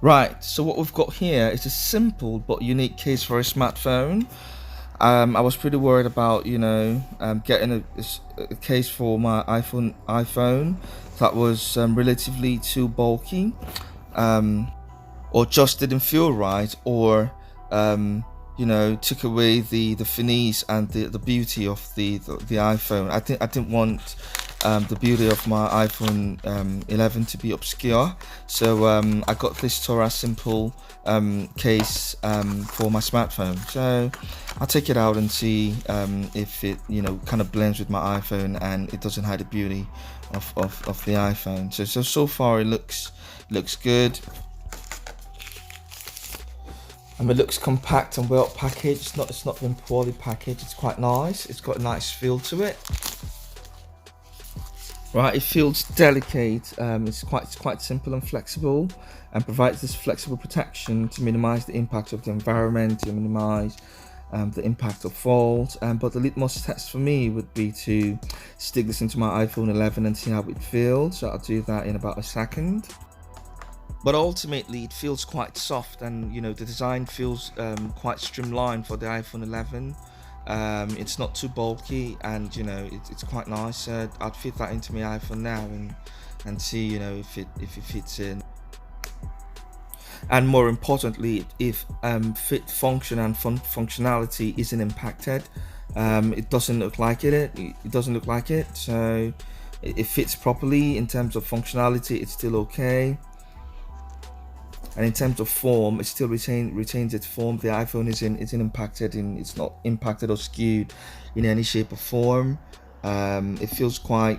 Right, so what we've got here is a simple but unique case for a smartphone. I was pretty worried about, getting a case for my iPhone that was relatively too bulky, um, or just didn't feel right, or took away the finesse and the beauty of the iPhone. I didn't want the beauty of my iPhone 11 to be obscure, so I got this TORRAS simple case for my smartphone. So I'll take it out and see if it kind of blends with my iPhone and it doesn't hide the beauty of the iPhone. So far it looks good. And it looks compact and well packaged. It's not been poorly packaged. It's quite nice. It's got a nice feel to it. Right, it feels delicate. It's quite simple and flexible, and provides this flexible protection to minimize the impact of the environment, to minimize the impact of fault. But the litmus test for me would be to stick this into my iPhone 11 and see how it feels. So I'll do that in about a second. But ultimately it feels quite soft, and the design feels quite streamlined for the iPhone 11. It's not too bulky, and it's quite nice. I'd fit that into my iPhone now and see if it fits in, and more importantly, if fit function and functionality isn't impacted. It doesn't look like it doesn't look like it, so it fits properly. In terms of functionality, it's still okay. And in terms of form, it still retains its form. The iPhone isn't impacted, it's not impacted or skewed in any shape or form. It feels quite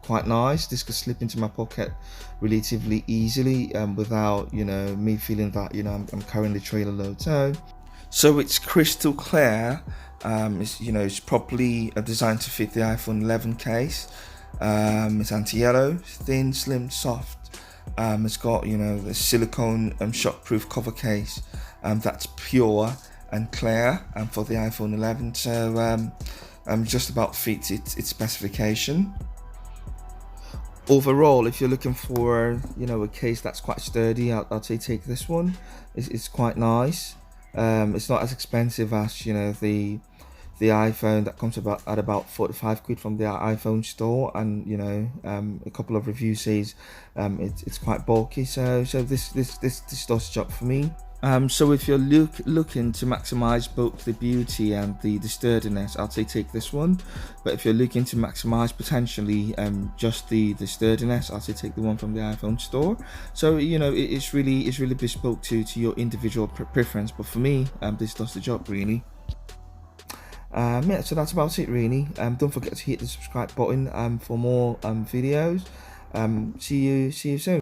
quite nice. This could slip into my pocket relatively easily without me feeling that I'm carrying the trailer load. So it's crystal clear. It's properly designed to fit the iPhone 11 case. It's anti-yellow, thin, slim, soft. It's got the silicone shockproof cover case that's pure and clear for the iPhone 11. So just about fits its specification. Overall, if you're looking for a case that's quite sturdy, I'd say take this one. It's quite nice. It's not as expensive as the iPhone that comes at about 45 quid from the iPhone store, and a couple of reviews says it's quite bulky. So this does the job for me. So if you're looking to maximize both the beauty and the sturdiness, I'd say take this one. But if you're looking to maximize potentially just the sturdiness, I'd say take the one from the iPhone store. So it's really bespoke to your individual preference. But for me, this does the job really. Yeah, so that's about it really. Don't forget to hit the subscribe button for more videos. See you soon.